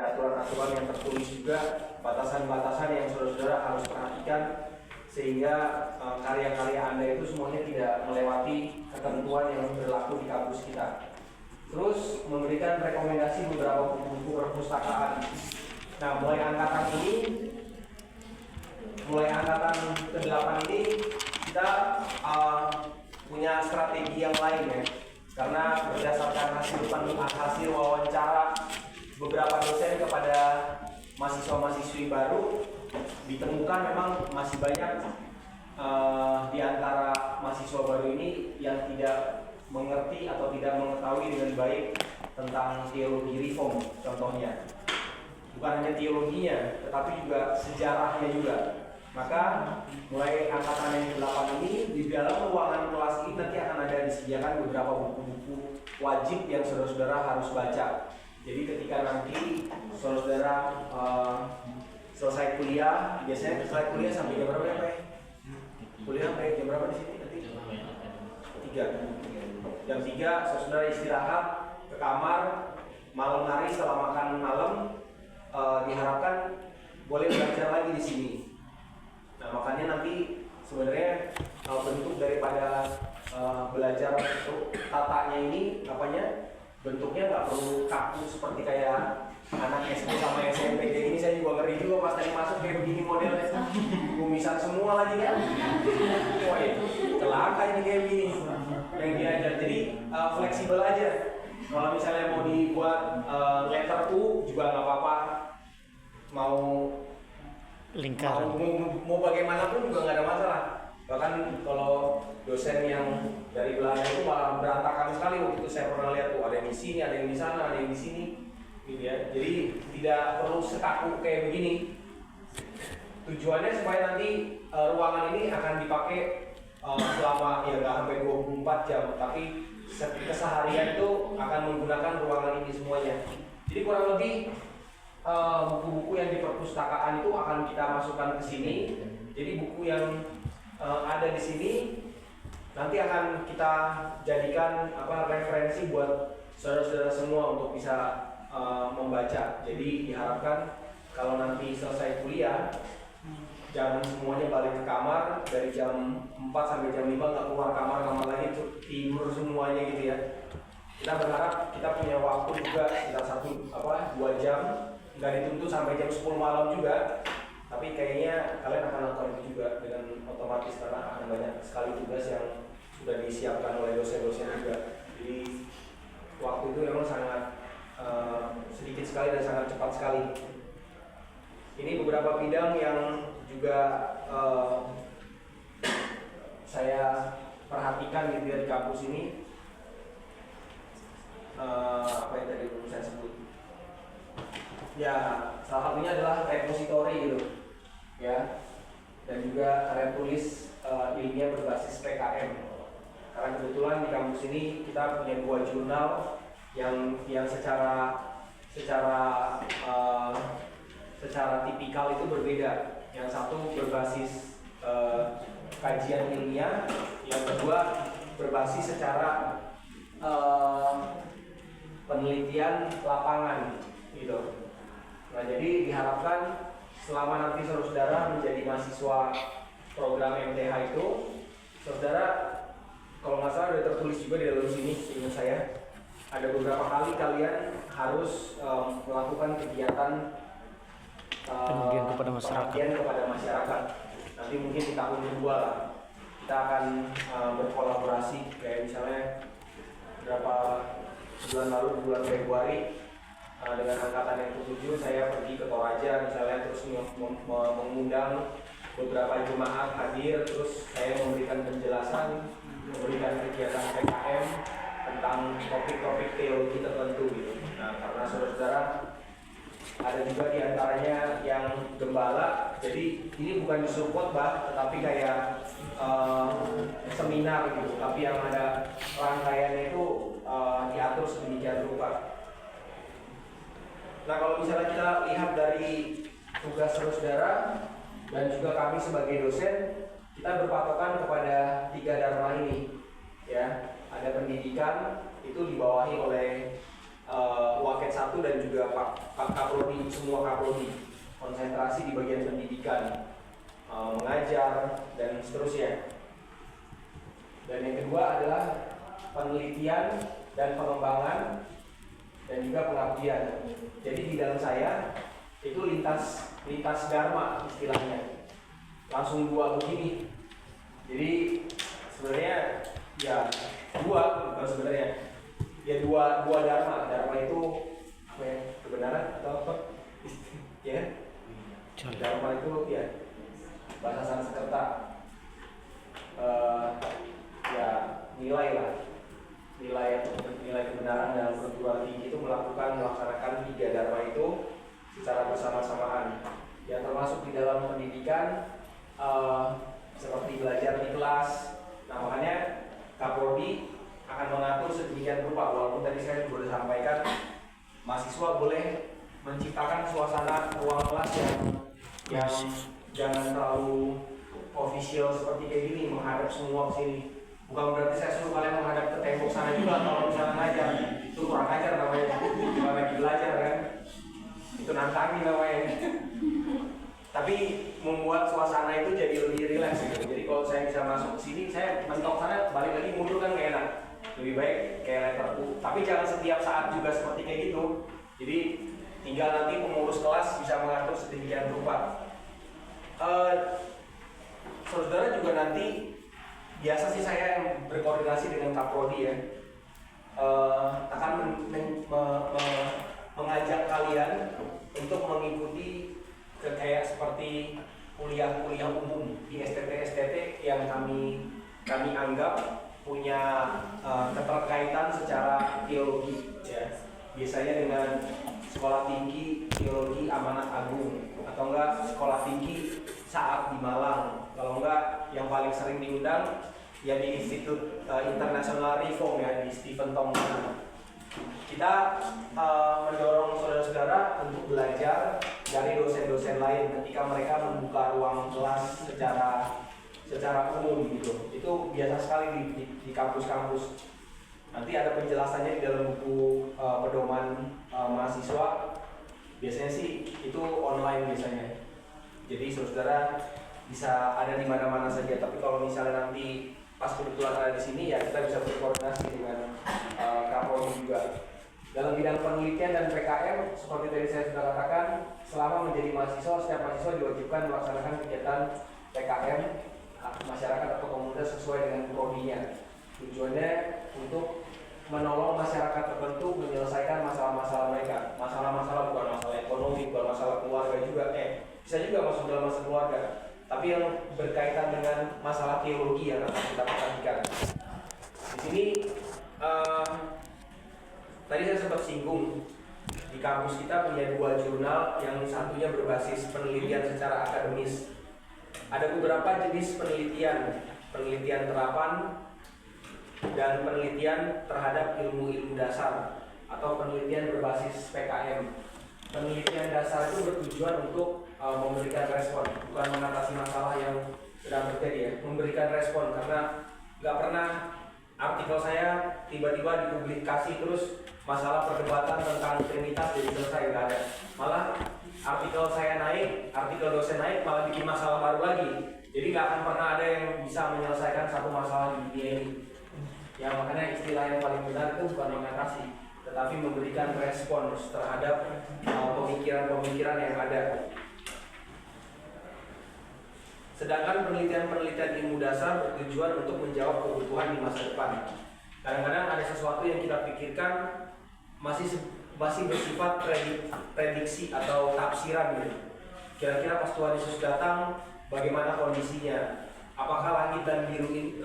ada aturan-aturan yang tertulis juga, batasan-batasan yang saudara-saudara harus perhatikan sehingga karya-karya Anda itu semuanya tidak melewati ketentuan yang berlaku di kampus kita. Terus memberikan rekomendasi beberapa buku-buku perpustakaan. Nah, mulai angkatan ke-8 ini kita punya strategi yang lain ya. Karena berdasarkan hasil wawancara beberapa dosen kepada mahasiswa-mahasiswi baru, ditemukan memang masih banyak di antara mahasiswa baru ini yang tidak mengerti atau tidak mengetahui dengan baik tentang teologi reform contohnya. Bukan hanya teologinya, tetapi juga sejarahnya juga. Maka mulai angkatan yang ke-8 ini, di dalam ruangan kelas ini nanti akan ada disediakan beberapa buku-buku wajib yang saudara-saudara harus baca. Jadi ketika nanti saudara-saudara selesai kuliah, biasanya selesai kuliah sampai jam berapa ya Pak? Kuliah sampai jam berapa di sini nanti? 3. Jam 3 saudara istirahat ke kamar, malam hari setelah makan malam diharapkan boleh belajar lagi di sini. Nah makanya nanti sebenarnya bentuk daripada belajar tatanya ini bentuknya nggak perlu kaku seperti kayak anak SD sama SMP. Jadi ini saya juga ngeri juga pas tadi masuk kayak begini modelnya, kumisan semua lagi kan. Wah itu celaka ini kayak begini yang diajar. Jadi fleksibel aja. Kalau misalnya mau dibuat letter U juga nggak apa-apa. Mau lingkaran. Mau bagaimanapun juga nggak ada masalah. Bahkan kalau dosen yang dari Belanda itu malah berantakan sekali. Waktu itu saya pernah lihat tuh ada yang di sini, ada yang di sana, ada yang di sini, gitu ya. Jadi tidak perlu sekaku kayak begini. Tujuannya supaya nanti ruangan ini akan dipakai selama ya nggak sampai 24 jam, tapi keseharian itu akan menggunakan ruangan ini semuanya. Jadi kurang lebih buku-buku yang di perpustakaan itu akan kita masukkan ke sini. Jadi buku yang ada di sini nanti akan kita jadikan referensi buat saudara-saudara semua untuk bisa membaca. Jadi diharapkan kalau nanti selesai kuliah jangan semuanya balik ke kamar dari jam 4 sampai jam 5 nggak keluar kamar lagi tidur semuanya gitu ya. Kita berharap kita punya waktu juga sekitar 2 jam, nggak dituntut sampai jam 10 malam juga. Tapi kayaknya kalian akan lakukan itu juga dengan otomatis karena akan banyak sekali tugas yang sudah disiapkan oleh dosen-dosen juga. Jadi waktu itu memang sangat sedikit sekali dan sangat cepat sekali. Ini beberapa bidang yang juga saya perhatikan gitu ya di kampus ini. Apa yang tadi belum saya sebut? Ya, salah satunya adalah repositori gitu, ya, dan juga karya tulis ilmiah berbasis PKM. Karena kebetulan di kampus ini kita punya 2 jurnal yang secara tipikal itu berbeda. Yang satu berbasis kajian ilmiah, yang kedua berbasis secara penelitian lapangan, gitu. Nah, jadi diharapkan selama nanti saudara menjadi mahasiswa program MTH itu, saudara kalau nggak salah sudah tertulis juga di dalam sini, seingat saya, ada beberapa kali kalian harus melakukan kegiatan pengabdian kepada masyarakat. Nanti mungkin di tahun kedua lah, kita akan berkolaborasi, kayak misalnya beberapa bulan lalu, bulan Februari, dengan angkatan yang ke-7 saya pergi ke Toraja misalnya, terus mengundang beberapa jemaat hadir, terus saya memberikan penjelasan, memberikan kegiatan PKM tentang topik-topik teologi tertentu gitu. Nah, karena saudara-saudara ada juga diantaranya yang gembala, jadi ini bukan disuruh khotbah tetapi kayak seminar gitu, tapi yang ada rangkaiannya itu diatur sedemikian rupa. Nah, kalau misalnya kita lihat dari tugas saudara dan juga kami sebagai dosen, kita berpatokan kepada 3 dharma ini, ya. Ada pendidikan, itu dibawahi oleh Waket 1 dan juga Pak Kaprodi, semua Kaprodi, konsentrasi di bagian pendidikan, mengajar dan seterusnya. Dan yang kedua adalah penelitian dan pengembangan dan juga pengabdian. Jadi di dalam saya itu lintas dharma istilahnya, langsung dua begini. Jadi sebenarnya ya bukan sebenarnya ya dua dharma itu apa ya, kebenaran atau apa ya kan? Dharma itu ya bahasa Sanskerta, ya nilai kebenaran dalam perguruan tinggi itu melaksanakan 3 dharma itu secara bersama-samaan, yang termasuk di dalam pendidikan, seperti belajar di kelas. Nah makanya Kaprodi akan mengatur sedemikian rupa, walaupun tadi saya sudah sampaikan mahasiswa boleh menciptakan suasana ruang kelas yang jangan terlalu official seperti kayak gini, menghadap semua ke sini. Bukan berarti saya suruh kalian menghadap ke tembok sana juga kalau misalnya ngajar. Itu kurang ajar namanya, bukan lagi belajar kan. Itu nantangin namanya. Tapi membuat suasana itu jadi lebih rileks gitu. Jadi kalau saya bisa masuk ke sini, saya mentok sana, balik lagi mundur kan gak enak. Lebih baik kayak letter U. Tapi jangan setiap saat juga seperti kayak gitu. Jadi tinggal nanti pengurus kelas bisa mengatur sedemikian rupa. Saudara juga nanti, biasa sih saya yang berkoordinasi dengan Kaprodi ya, akan mengajak kalian untuk mengikuti kayak seperti kuliah-kuliah umum di STT yang kami anggap punya keterkaitan secara teologi ya. Biasanya dengan sekolah tinggi teologi Amanat Agung, atau enggak sekolah tinggi saat di Malang. Kalau enggak yang paling sering diundang ya di Institut International Reform ya, di Stephen Tong. Kita mendorong saudara-saudara untuk belajar dari dosen-dosen lain ketika mereka membuka ruang kelas secara umum gitu. Itu biasa sekali di kampus-kampus. Nanti ada penjelasannya di dalam buku pedoman mahasiswa. Biasanya sih itu online biasanya. Jadi saudara bisa ada di mana-mana saja. Tapi kalau misalnya nanti pas kebetulan ada di sini ya kita bisa berkoordinasi dengan Kapolri juga. Dalam bidang penelitian dan PKM, seperti tadi saya sudah katakan, selama menjadi mahasiswa, setiap mahasiswa diwajibkan melaksanakan kegiatan PKM masyarakat atau komunitas sesuai dengan prodinya. Tujuannya untuk menolong masyarakat tertentu menyelesaikan masalah-masalah mereka. Masalah-masalah bukan masalah ekonomi, bukan masalah keluarga juga. Bisa juga masuk dalam masalah keluarga, tapi yang berkaitan dengan masalah teologi yang akan kita perhatikan. Di sini tadi saya sempat singgung, di kampus kita punya 2 jurnal, yang satunya berbasis penelitian secara akademis. Ada beberapa jenis penelitian terapan dan penelitian terhadap ilmu-ilmu dasar atau penelitian berbasis PKM. Penelitian dasar itu bertujuan untuk memberikan respon, bukan mengatasi masalah yang sedang terjadi ya, memberikan respon, karena nggak pernah artikel saya tiba-tiba dipublikasi terus masalah perdebatan tentang Trinitas jadi selesai, nggak ada. Malah artikel saya naik, artikel dosen naik, malah bikin masalah baru lagi. Jadi nggak akan pernah ada yang bisa menyelesaikan satu masalah di dunia ini. Ya makanya istilah yang paling benar itu bukan mengatasi, tetapi memberikan respons terhadap pemikiran-pemikiran yang ada. Sedangkan penelitian-penelitian ilmu dasar bertujuan untuk menjawab kebutuhan di masa depan. Kadang-kadang ada sesuatu yang kita pikirkan masih bersifat prediksi atau tafsiran gitu. Kira-kira pas Tuhan Yesus datang, bagaimana kondisinya? Apakah langit dan biru ini,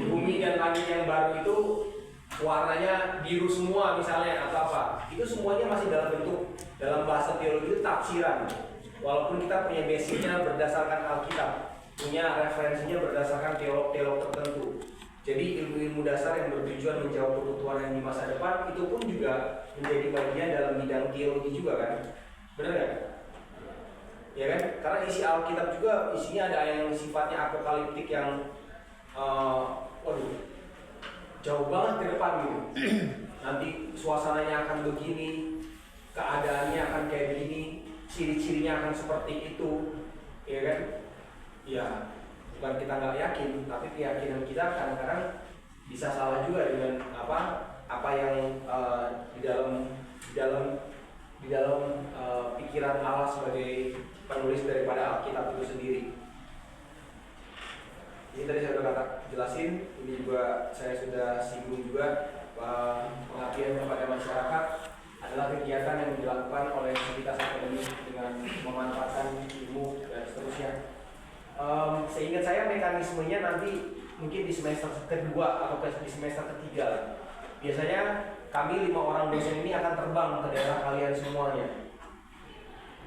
bumi dan langit yang baru itu warnanya biru semua misalnya atau apa? Itu semuanya masih dalam bahasa teologi itu tafsiran. Walaupun kita punya basicnya berdasarkan Alkitab, punya referensinya berdasarkan teolog-teolog tertentu. Jadi ilmu-ilmu dasar yang bertujuan menjawab kebutuhan yang di masa depan itu pun juga menjadi bagian dalam bidang teologi juga kan? Benar nggak? Ya kan? Karena isi Alkitab juga isinya ada yang sifatnya apokaliptik yang jauh banget ke depan gitu. nanti suasananya akan begini, keadaannya akan kayak begini, ciri-cirinya akan seperti itu, ya kan? Ya, bukan kita nggak yakin, tapi keyakinan kita kadang-kadang bisa salah juga dengan apa yang di dalam pikiran Allah sebagai penulis daripada Alkitab itu sendiri. Ini tadi saya sudah jelasin, ini juga saya sudah singgung juga. Pengabdian kepada masyarakat adalah kegiatan yang dilakukan oleh Entitas Akademik dengan memanfaatkan ilmu dan seterusnya. Seingat saya mekanismenya nanti mungkin di semester kedua atau di semester ketiga. Biasanya kami 5 orang dosen ini akan terbang ke daerah kalian semuanya.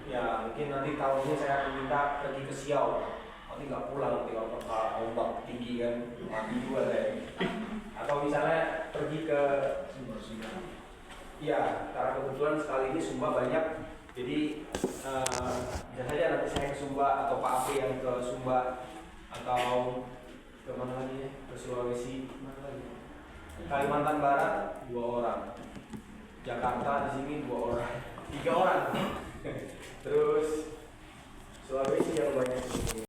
Ya mungkin nanti tahun ini saya akan minta pergi ke Siau. Nanti nggak pulang nanti kalau ombak tinggi kan mati juga saya. Atau misalnya pergi ke Sumba. Iya, karena kebetulan sekali ini Sumba banyak. Jadi bisa saja nanti saya ke Sumba atau Pak Afi yang ke Sumba atau ke mana lagi ya? Ke Sulawesi, mana lagi? Kalimantan Barat 2 orang. Jakarta di sini 2 orang. 3 orang. Terus Sulawesi yang banyak di sini.